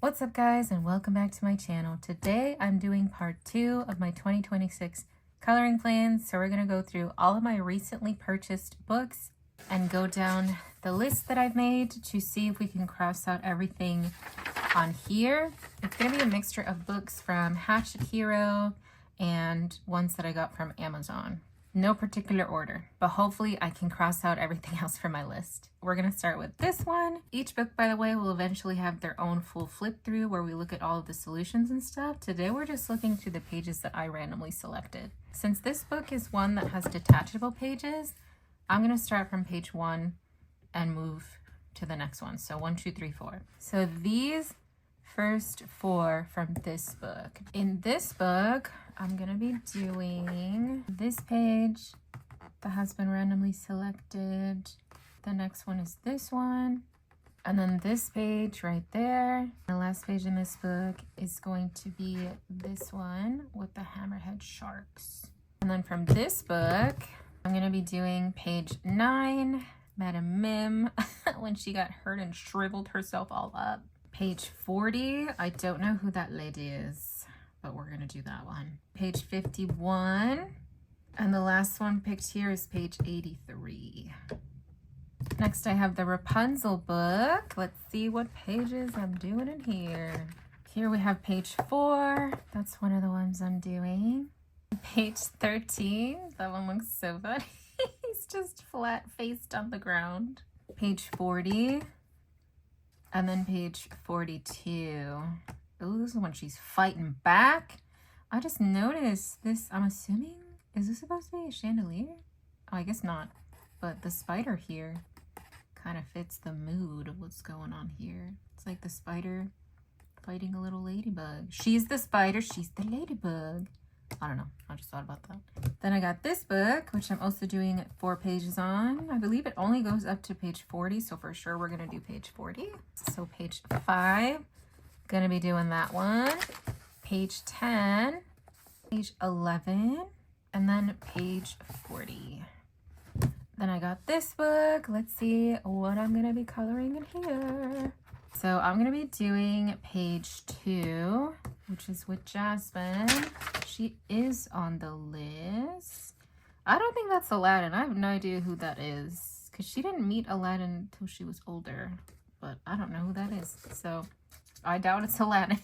What's up guys, and welcome back to my channel. Today I'm doing part 2 of my 2026 coloring plans. So we're going to go through all of my recently purchased books and go down the list that I've made to see if we can cross out everything on here. It's going to be a mixture of books from Hatchet Hero and ones that I got from Amazon. No particular order, but hopefully I can cross out everything else from my list. We're going to start with this one. Each book, by the way, will eventually have their own full flip through where we look at all of the solutions and stuff. Today we're just looking through the pages that I randomly selected. Since this book is one that has detachable pages, I'm going to start from page 1 and move to the next one. So 1, 2, 3, 4. So these first 4 from this book. In this book, I'm gonna be doing this page that has been randomly selected. The next one is this one. And then this page right there. The last page in this book is going to be this one with the hammerhead sharks. And then from this book, I'm gonna be doing page 9, Madam Mim, when she got hurt and shriveled herself all up. Page 40, I don't know who that lady is, but we're gonna do that one. Page 51, and the last one picked here is page 83. Next I have the Rapunzel book. Let's see what pages I'm doing in here. Here we have page 4. That's one of the ones I'm doing. Page 13, that one looks so funny. He's just flat-faced on the ground. Page 40. And then page 42. Oh, this is when she's fighting back. I just noticed this. I'm assuming, is this supposed to be a chandelier? Oh, I guess not. But the spider here kind of fits the mood of what's going on here. It's like the spider fighting a little ladybug. She's the spider, she's the ladybug. I don't know. I just thought about that. Then I got this book, which I'm also doing 4 pages on. I believe it only goes up to page 40, so for sure we're going to do page 40. So page 5, going to be doing that one. Page 10, page 11, and then page 40. Then I got this book. Let's see what I'm going to be coloring in here. So I'm going to be doing page 2, which is with Jasmine. She is on the list. I don't think that's Aladdin. I have no idea who that is because she didn't meet Aladdin until she was older, but I don't know who that is. So I doubt it's Aladdin,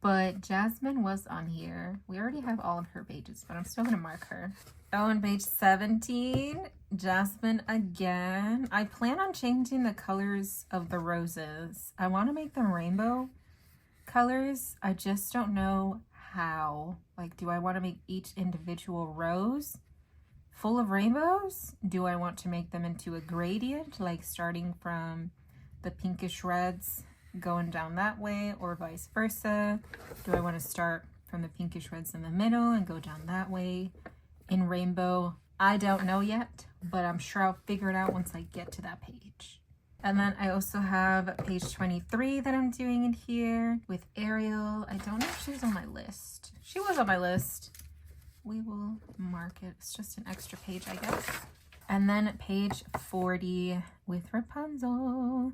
but Jasmine was on here. We already have all of her pages, but I'm still going to mark her. Oh, on page 17, Jasmine again. I plan on changing the colors of the roses. I want to make them rainbow colors. I just don't know how. Like, do I want to make each individual rose full of rainbows? Do I want to make them into a gradient, like starting from the pinkish reds going down that way, or vice versa? Do I want to start from the pinkish reds in the middle and go down that way in rainbow? I don't know yet, but I'm sure I'll figure it out once I get to that page. And then I also have page 23 that I'm doing in here with Ariel. I don't know if she's on my list. She was on my list. We will mark it. It's just an extra page, I guess. And then page 40 with Rapunzel.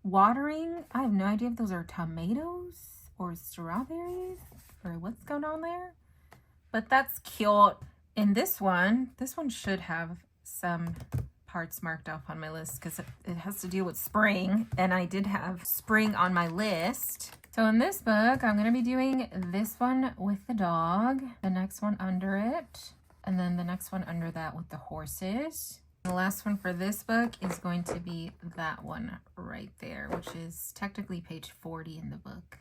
Watering. I have no idea if those are tomatoes or strawberries or what's going on there. But that's cute. In this one should have some parts marked off on my list because it has to deal with spring, and I did have spring on my list. So in this book, I'm going to be doing this one with the dog, the next one under it, and then the next one under that with the horses. The last one for this book is going to be that one right there, which is technically page 40 in the book.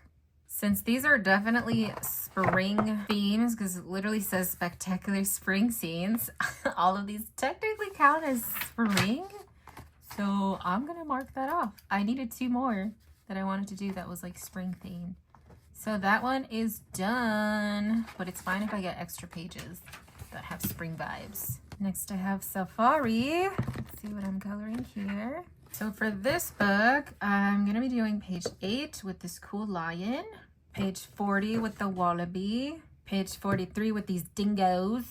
Since these are definitely spring themes, because it literally says spectacular spring scenes, all of these technically count as spring. So I'm going to mark that off. I needed 2 more that I wanted to do that was like spring themed. So that one is done, but it's fine if I get extra pages that have spring vibes. Next I have Safari. Let's see what I'm coloring here. So for this book, I'm going to be doing page 8 with this cool lion, page 40 with the wallaby, page 43 with these dingoes.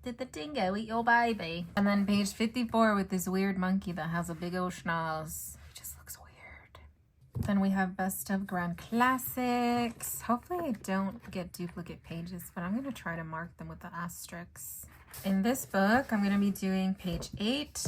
Did the dingo eat your baby? And then page 54 with this weird monkey that has a big old schnoz. It just looks weird. Then we have Best of Grand Classics. Hopefully I don't get duplicate pages, but I'm going to try to mark them with the asterisks. In this book, I'm going to be doing page 8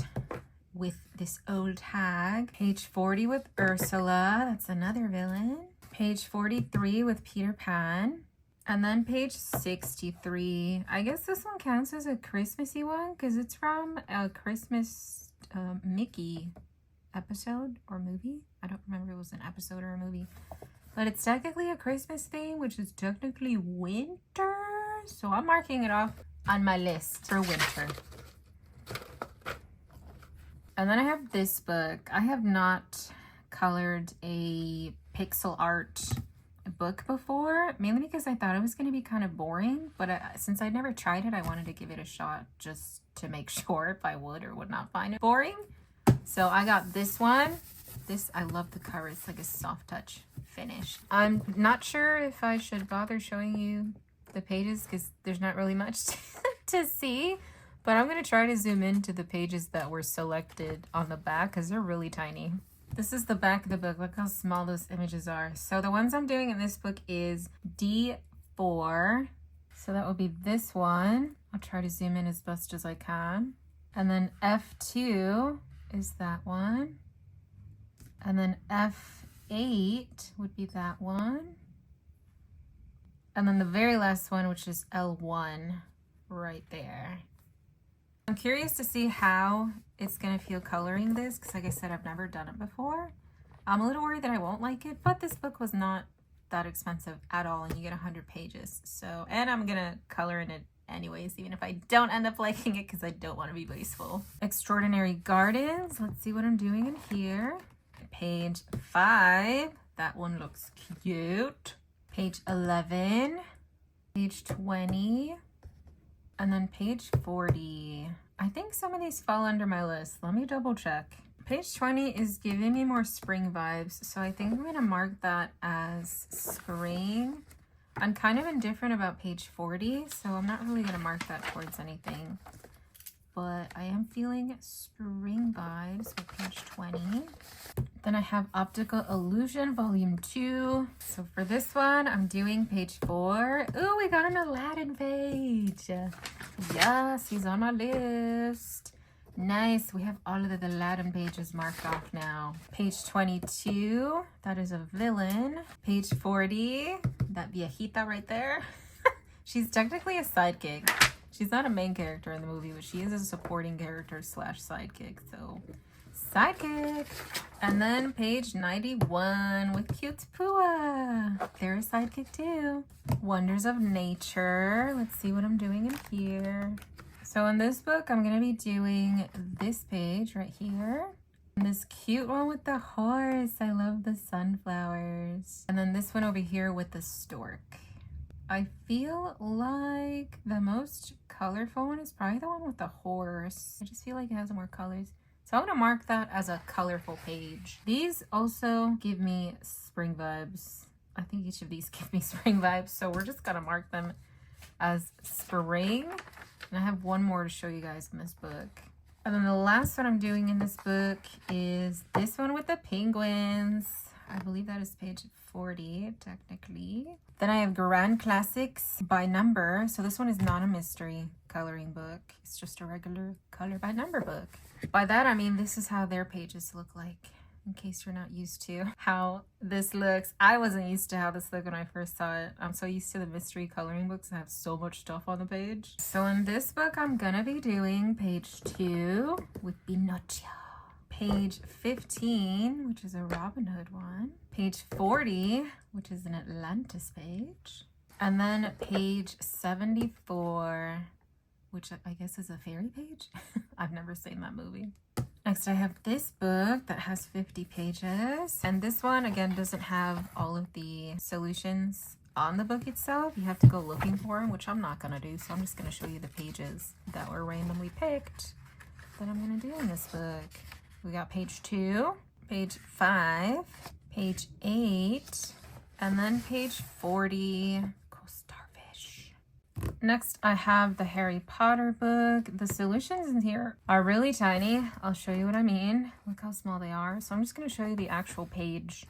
with this old hag. Page 40 with Ursula. That's another villain. Page 43 with Peter Pan. And then page 63. I guess this one counts as a Christmassy one because it's from a Christmas Mickey episode or movie. I don't remember if it was an episode or a movie. But it's technically a Christmas thing, which is technically winter. So I'm marking it off on my list for winter. And then I have this book. I have not colored a pixel art book before, mainly because I thought it was going to be kind of boring, but since I'd never tried it, I wanted to give it a shot just to make sure if I would or would not find it boring. So I got this one. This, I love the cover. It's like a soft touch finish. I'm not sure if I should bother showing you the pages because there's not really much to see, but I'm going to try to zoom into the pages that were selected on the back because they're really tiny. This is the back of the book. Look how small those images are. So the ones I'm doing in this book is D4. So that will be this one. I'll try to zoom in as best as I can. And then F2 is that one. And then F8 would be that one. And then the very last one, which is L1 right there. I'm curious to see how it's going to feel coloring this because like I said, I've never done it before. I'm a little worried that I won't like it, but this book was not that expensive at all and you get 100 pages. So, and I'm going to color in it anyways, even if I don't end up liking it because I don't want to be wasteful. Extraordinary Gardens. Let's see what I'm doing in here. Page 5. That one looks cute. Page 11. Page 20. And then page 40. I think some of these fall under my list. Let me double check. Page 20 is giving me more spring vibes, so I think I'm going to mark that as spring. I'm kind of indifferent about page 40, so I'm not really going to mark that towards anything. But I am feeling spring vibes with page 20. Then I have Optical Illusion Volume 2. So for this one, I'm doing page 4. Ooh, we got an Aladdin page. Yes, he's on my list. Nice. We have all of the Aladdin pages marked off now. Page 22. That is a villain. Page 40. That viejita right there. She's technically a sidekick. She's not a main character in the movie, but she is a supporting character / sidekick. So, sidekick. And then page 91 with Cute Pua. They're a sidekick too. Wonders of Nature. Let's see what I'm doing in here. So in this book, I'm going to be doing this page right here. And this cute one with the horse. I love the sunflowers. And then this one over here with the stork. I feel like the most colorful one is probably the one with the horse. I just feel like it has more colors. So I'm going to mark that as a colorful page. These also give me spring vibes. I think each of these give me spring vibes. So we're just going to mark them as spring. And I have one more to show you guys in this book. And then the last one I'm doing in this book is this one with the penguins. I believe that is page 40, technically. Then I have Grand Classics by number. So this one is not a mystery coloring book. It's just a regular color by number book. By that, I mean this is how their pages look like, in case you're not used to how this looks. I wasn't used to how this looked when I first saw it. I'm so used to the mystery coloring books that have so much stuff on the page. So in this book, I'm gonna be doing page 2 with Pinocchio. Page 15, which is a Robin Hood one. Page 40, which is an Atlantis page. And then page 74, which I guess is a fairy page. I've never seen that movie. Next, I have this book that has 50 pages. And this one, again, doesn't have all of the solutions on the book itself. You have to go looking for them, which I'm not going to do. So I'm just going to show you the pages that were randomly picked that I'm going to do in this book. We got page 2, page 5, page 8, and then page 40. Go Starfish. Next, I have the Harry Potter book. The solutions in here are really tiny. I'll show you what I mean. Look how small they are. So I'm just going to show you the actual page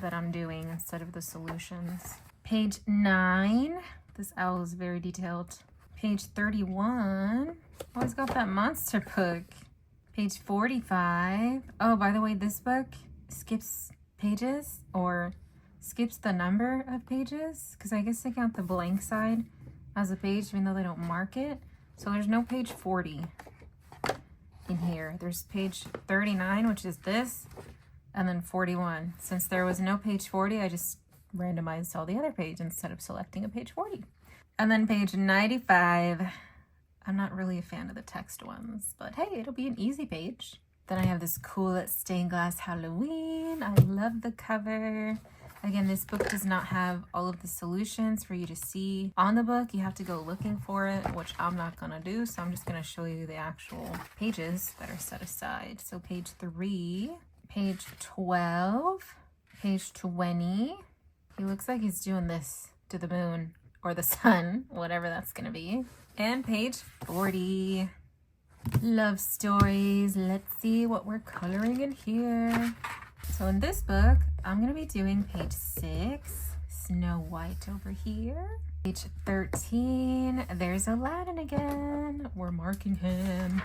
that I'm doing instead of the solutions. Page 9. This owl is very detailed. Page 31. Oh, it's got that monster book. Page 45. Oh, by the way, this book skips pages or skips the number of pages because I guess they count the blank side as a page even though they don't mark it. So there's no page 40 in here. There's page 39, which is this, and then 41. Since there was no page 40, I just randomized all the other pages instead of selecting a page 40. And then page 95. I'm not really a fan of the text ones, but hey, it'll be an easy page. Then I have this cool stained glass Halloween. I love the cover. Again, this book does not have all of the solutions for you to see on the book. You have to go looking for it, which I'm not gonna do. So I'm just gonna show you the actual pages that are set aside. So page 3, page 12, page 20. He looks like he's doing this to the moon or the sun, whatever that's gonna be. And page 40, love stories. Let's see what we're coloring in here. So in this book, I'm gonna be doing page 6, Snow White over here. Page 13, there's Aladdin again. We're marking him.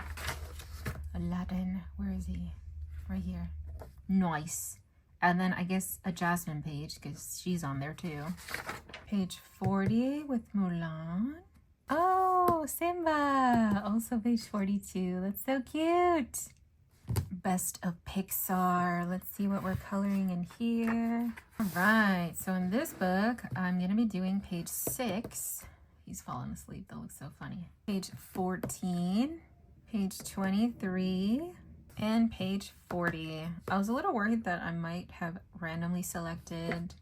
Aladdin, where is he? Right here. Nice. And then I guess a Jasmine page because she's on there too. Page 40 with Mulan. Oh, Simba! Also page 42. That's so cute. Best of Pixar. Let's see what we're coloring in here. All right, so in this book, I'm going to be doing page 6. He's falling asleep. That looks so funny. Page 14, page 23, and page 40. I was a little worried that I might have randomly selected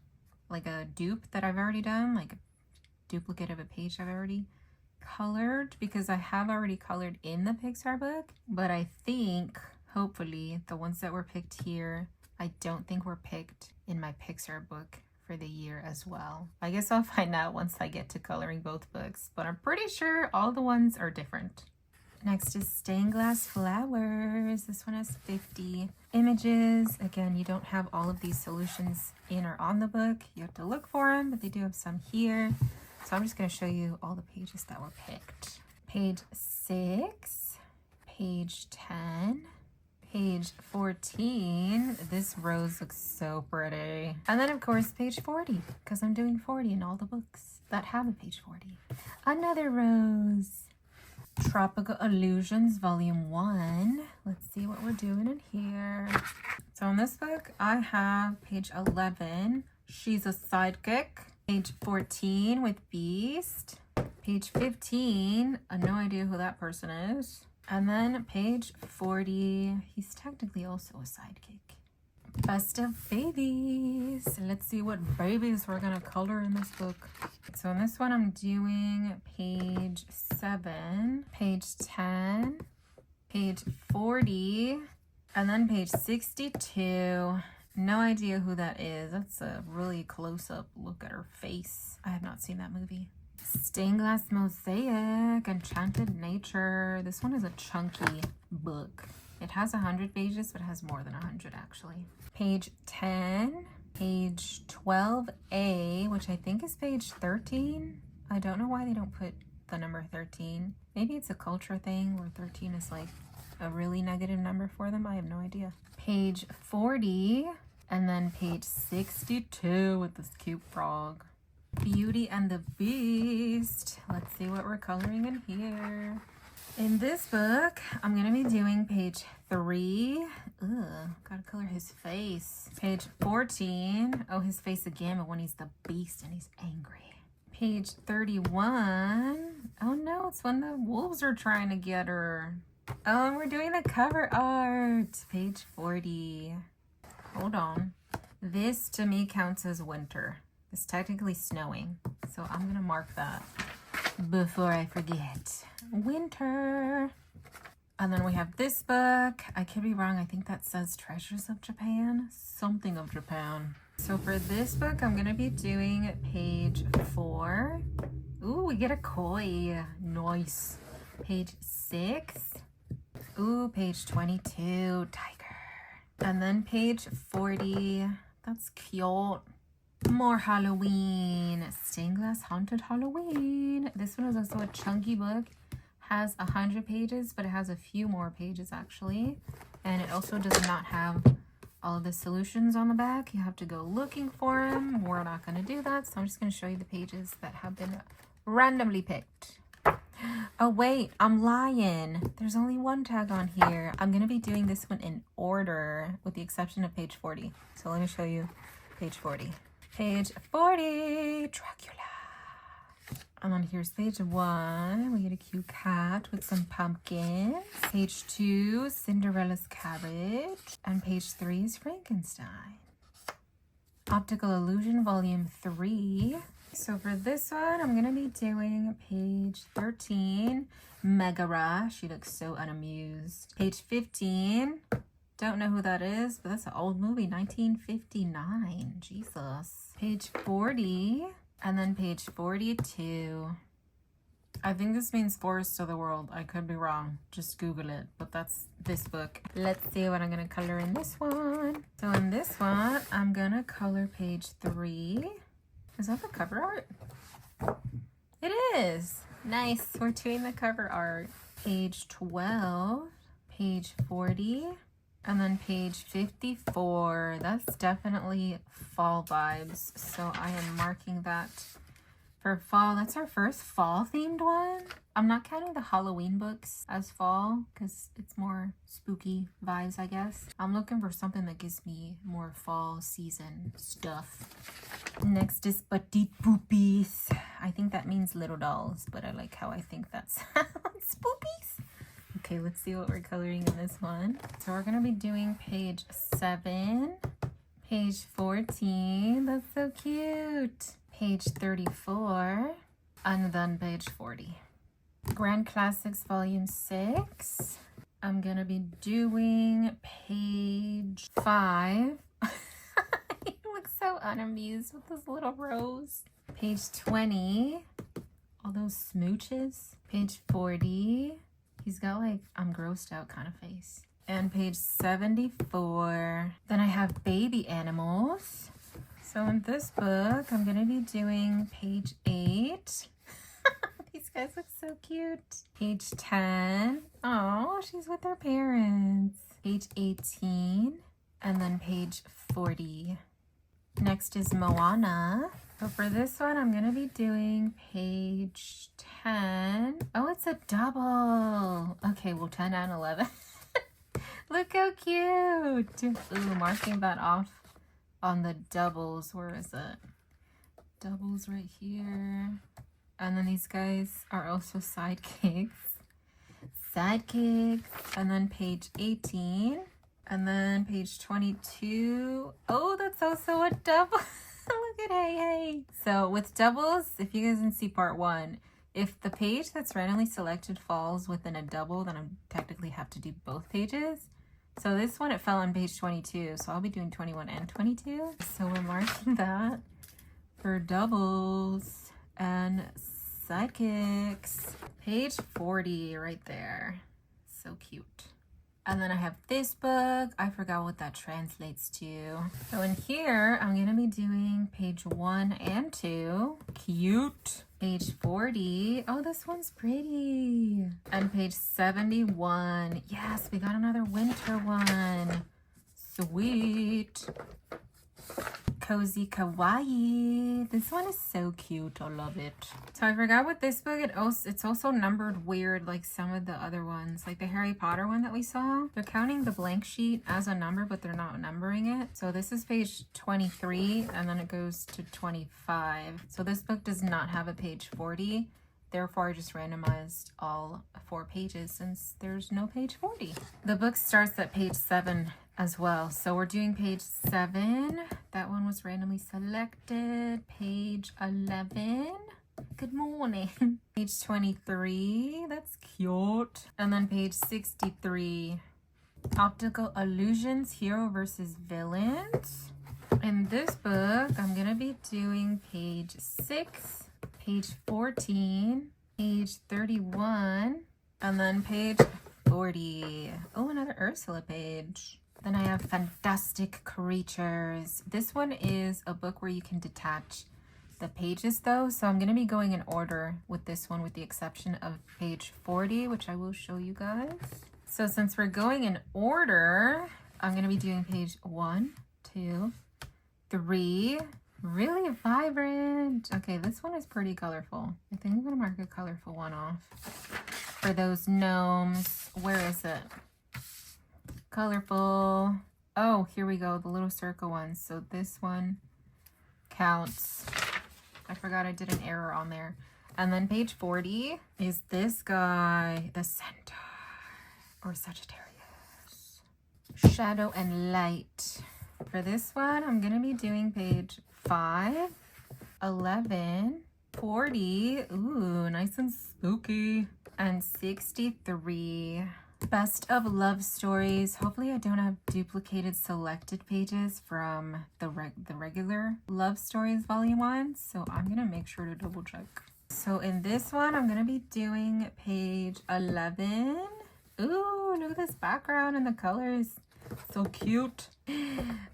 like a dupe that I've already done, like a duplicate of a page I've already colored, because I have already colored in the Pixar book, but I think hopefully the ones that were picked here, I don't think were picked in my Pixar book for the year as well. I guess I'll find out once I get to coloring both books, but I'm pretty sure all the ones are different. Next is Stained Glass Flowers. This one has 50 images. Again, you don't have all of these solutions in or on the book. You have to look for them, but they do have some here. So I'm just going to show you all the pages that were picked. Page 6, page 10, page 14. This rose looks so pretty. And then, of course, page 40, because I'm doing 40 in all the books that have a page 40. Another rose. Tropical Illusions, Volume 1. Let's see what we're doing in here. So in this book, I have page 11. She's a Sidekick. Page 14 with Beast. Page 15, no idea who that person is. And then page 40, he's technically also a sidekick. Best of Babies. Let's see what babies we're gonna color in this book. So in this one, I'm doing page 7, page 10, page 40, and then page 62. No idea who that is. That's a really close-up look at her face. I have not seen that movie. Stained Glass Mosaic, Enchanted Nature. This one is a chunky book. It has 100 pages, but it has more than 100 actually. Page 10, page 12A, which I think is page 13. I don't know why they don't put the number 13. Maybe it's a culture thing where 13 is like a really negative number for them. I have no idea. Page 40. And then page 62 with this cute frog. Beauty and the Beast. Let's see what we're coloring in here. In this book, I'm going to be doing page 3. Ugh, gotta color his face. Page 14. Oh, his face again, but when he's the beast and he's angry. Page 31. Oh no, it's when the wolves are trying to get her. Oh, and we're doing the cover art. Page 40. Hold on. This to me counts as winter. It's technically snowing, so I'm gonna mark that before I forget. Winter. And then we have this book. I could be wrong. I think that says Treasures of Japan. Something of Japan. So for this book, I'm gonna be doing page 4. Ooh, we get a koi. Nice. Page 6. Ooh, page 22. Tiger. And then page 40. That's cute. More Halloween. Stained Glass Haunted Halloween. This one is also a chunky book. Has 100 pages, but it has a few more pages actually. And it also does not have all the solutions on the back. You have to go looking for them. We're not going to do that, so I'm just going to show you the pages that have been randomly picked. Oh wait, I'm lying. There's only one tag on here. I'm going to be doing this one in order with the exception of page 40. So let me show you page 40. Page 40, Dracula. And then here's page 1. We get a cute cat with some pumpkins. Page 2, Cinderella's Carriage. And page 3 is Frankenstein. Optical Illusion, volume 3. So for this one, I'm going to be doing page 13, Megara. She looks so unamused. Page 15, don't know who that is, but that's an old movie, 1959. Jesus. Page 40, and then page 42. I think this means Forest of the World. I could be wrong. Just Google it. But that's this book. Let's see what I'm going to color in this one. So in this one, I'm going to color page 3. Is that the cover art? It is. Nice. We're doing the cover art. Page 12, page 40, and then page 54. That's definitely fall vibes. So I am marking that for fall. That's our first fall themed one. I'm not counting the Halloween books as fall because it's more spooky vibes, I guess. I'm looking for something that gives me more fall season stuff. Next is Petite Poopies. I think that means little dolls, but I like how I think that sounds. Poopies. Okay, let's see what we're coloring in this one. So we're gonna be doing page 7, page 14. That's so cute. Page 34, and then page 40. Grand Classics volume 6. I'm gonna be doing page 5. He looks so unamused with this little rose. Page 20, all those smooches. Page 40, he's got like I'm grossed out kind of face. And page 74, then I have baby animals. So in this book, I'm going to be doing page 8. These guys look so cute. Page 10. Oh, she's with her parents. Page 18. And then page 40. Next is Moana. So for this one, I'm going to be doing page 10. Oh, it's a double. Okay, well, 10 and 11. Look how cute. Ooh, marking that off on the doubles. Where is it? Doubles right here. And then these guys are also sidekicks. Sidekicks. And then page 18. And then page 22. Oh, that's also a double. Look at hey. So with doubles, if you guys didn't see part 1, if the page that's randomly selected falls within a double, then I technically have to do both pages. So this one, it fell on page 22, so I'll be doing 21 and 22. So we're marking that for doubles and sidekicks. Page 40 right there. So cute. And then I have this book. I forgot what that translates to. So in here, I'm going to be doing page 1 and 2. Cute. Page 40. Oh, this one's pretty. And page 71. Yes, we got another winter one. Sweet. Cozy Kawaii. This one is so cute. I love it. So I forgot what this book, it's also numbered weird like some of the other ones. Like the Harry Potter one that we saw. They're counting the blank sheet as a number, but they're not numbering it. So this is page 23 and then it goes to 25. So this book does not have a page 40. Therefore, I just randomized all 4 pages since there's no page 40. The book starts at page 7 as well. So we're doing page 7. That one was randomly selected. Page 11. Good morning. Page 23. That's cute. And then page 63. Optical Illusions, Hero versus Villains. In this book, I'm going to be doing page 6. Page 14, page 31, and then page 40. Oh, another Ursula page. Then I have Fantastic Creatures. This one is a book where you can detach the pages though, so I'm going to be going in order with this one with the exception of page 40, which I will show you guys. So since we're going in order, I'm going to be doing page 1, 2, 3. Really vibrant. Okay, this one is pretty colorful. I think I'm going to mark a colorful one off. For those gnomes, where is it? Colorful. Oh, here we go, the little circle ones. So this one counts. I forgot I did an error on there. And then page 40 is this guy, the Centaur or Sagittarius. Shadow and Light. For this one, I'm going to be doing page 5, 11, 40. Ooh, nice and spooky. And 63. Best of Love Stories. Hopefully I don't have duplicated selected pages from the regular Love Stories volume 1. So I'm going to make sure to double check. So in this one, I'm going to be doing page 11. Ooh, look at this background and the colors. So cute.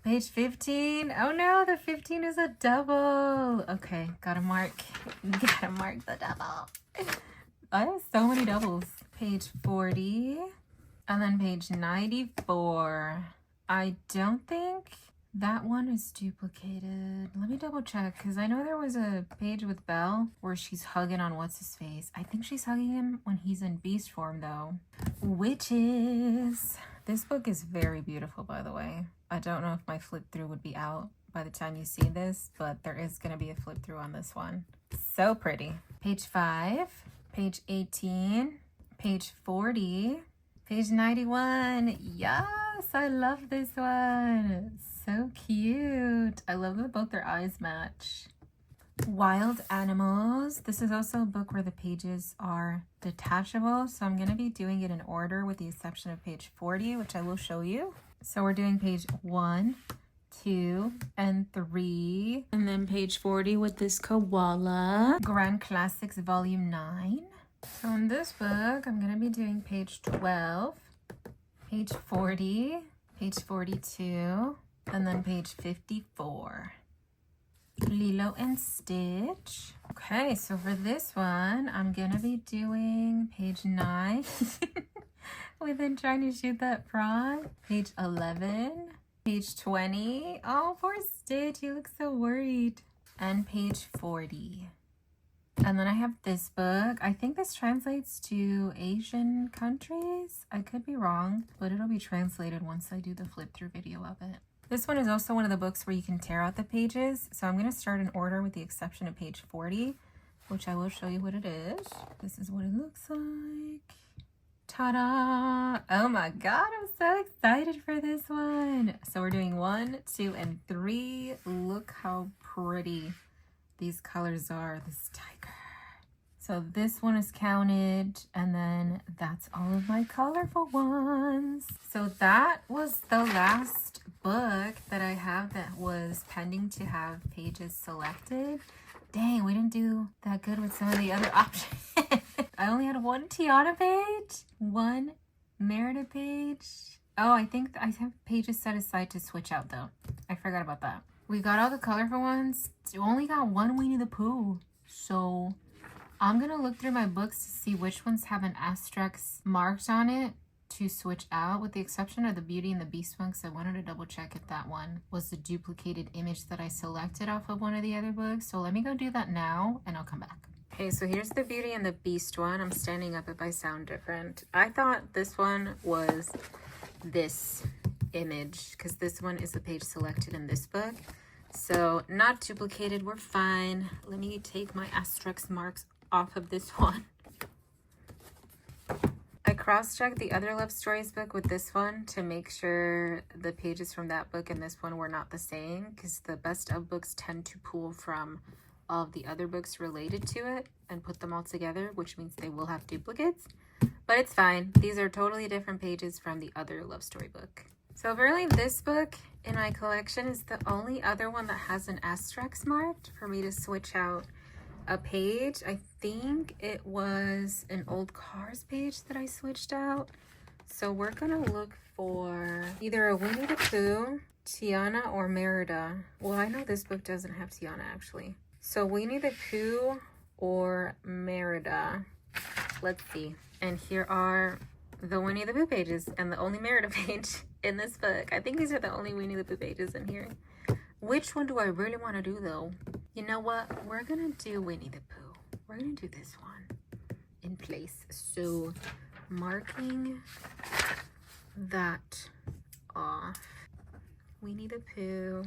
Page 15. Oh no, the 15 is a double. Okay, gotta mark the double. I have so many doubles. Page 40. And then page 94. I don't think that one is duplicated. Let me double check, because I know there was a page with Belle where she's hugging on what's-his-face. I think she's hugging him when he's in beast form, though. Witches. This book is very beautiful, by the way. I don't know if my flip-through would be out by the time you see this, but there is going to be a flip-through on this one. So pretty. Page 5, page 18, page 40, page 91. Yes, I love this one. So cute. I love that both their eyes match. Wild Animals. This is also a book where the pages are detachable, so I'm going to be doing it in order with the exception of page 40, which I will show you. So we're doing page 1, 2, and 3. And then page 40 with this koala. Grand Classics Volume 9. So in this book, I'm going to be doing page 12, page 40, page 42, and then page 54. Lilo and Stitch. Okay, so for this one, I'm gonna be doing page 9. We've been trying to shoot that frog. Page 11. Page 20. Oh, poor Stitch, he looks so worried. And page 40. And then I have this book. I think this translates to Asian countries. I could be wrong, but it'll be translated once I do the flip-through video of it. This one is also one of the books where you can tear out the pages. So I'm going to start in order with the exception of page 40, which I will show you what it is. This is what it looks like. Ta-da! Oh my god, I'm so excited for this one. So we're doing 1, 2, and 3. Look how pretty these colors are. This tiger. So this one is counted, and then that's all of my colorful ones. So that was the last book that I have that was pending to have pages selected. Dang, we didn't do that good with some of the other options. I only had 1 Tiana page, 1 Merida page. Oh, I think I have pages set aside to switch out though. I forgot about that. We got all the colorful ones. We only got 1 Winnie the Pooh. So I'm gonna look through my books to see which ones have an asterisk marked on it to switch out, with the exception of the Beauty and the Beast one, because I wanted to double check if that one was the duplicated image that I selected off of one of the other books. So let me go do that now and I'll come back. Okay, so here's the Beauty and the Beast one. I'm standing up if I sound different. I thought this one was this image because this one is the page selected in this book. So not duplicated, we're fine. Let me take my asterisk marks off of this one. I cross-checked the other Love Stories book with this one to make sure the pages from that book and this one were not the same, because the best of books tend to pull from all of the other books related to it and put them all together, which means they will have duplicates. But it's fine. These are totally different pages from the other Love Story book. So apparently this book in my collection is the only other one that has an asterisk marked for me to switch out a page. I think it was an old Cars page that I switched out. So we're gonna look for either a Winnie the Pooh, Tiana, or Merida. Well, I know this book doesn't have Tiana actually. So Winnie the Pooh or Merida. Let's see. And here are the Winnie the Pooh pages and the only Merida page in this book. I think these are the only Winnie the Pooh pages in here. Which one do I really want to do though? You know what? We're gonna do Winnie the Pooh. We're gonna do this one in place. So marking that off. Winnie the Pooh.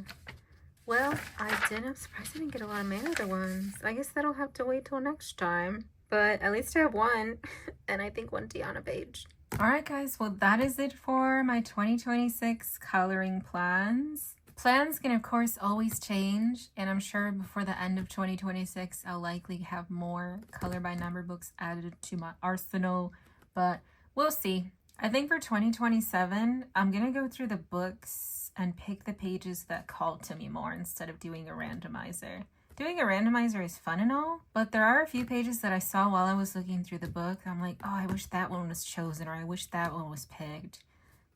Well, I'm surprised I didn't get a lot of Merida ones. I guess that'll have to wait till next time. But at least I have one, and I think one Tiana page. Alright guys, well that is it for my 2026 coloring plans. Plans can of course always change, and I'm sure before the end of 2026 I'll likely have more color by number books added to my arsenal, but we'll see. I think for 2027, I'm gonna go through the books and pick the pages that call to me more instead of doing a randomizer. Doing a randomizer is fun and all, but there are a few pages that I saw while I was looking through the book. I'm like, oh, I wish that one was chosen, or I wish that one was picked.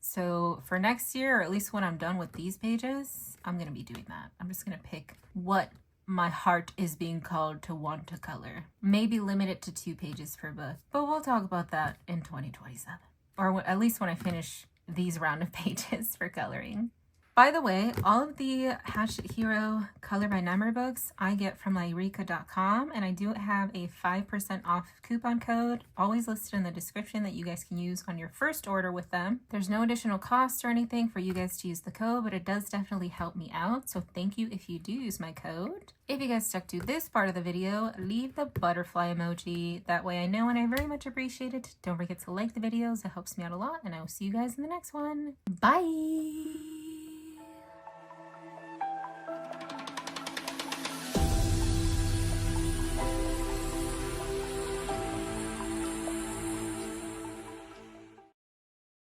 So for next year, or at least when I'm done with these pages, I'm going to be doing that. I'm just going to pick what my heart is being called to want to color. Maybe limit it to 2 pages per book, but we'll talk about that in 2027. Or at least when I finish these round of pages for coloring. By the way, all of the Hatchet Hero color by number books I get from Lyrika.com, and I do have a 5% off coupon code always listed in the description that you guys can use on your first order with them. There's no additional cost or anything for you guys to use the code, but it does definitely help me out, so thank you if you do use my code. If you guys stuck to this part of the video, leave the butterfly emoji. That way I know and I very much appreciate it. Don't forget to like the videos, it helps me out a lot, and I will see you guys in the next one. Bye!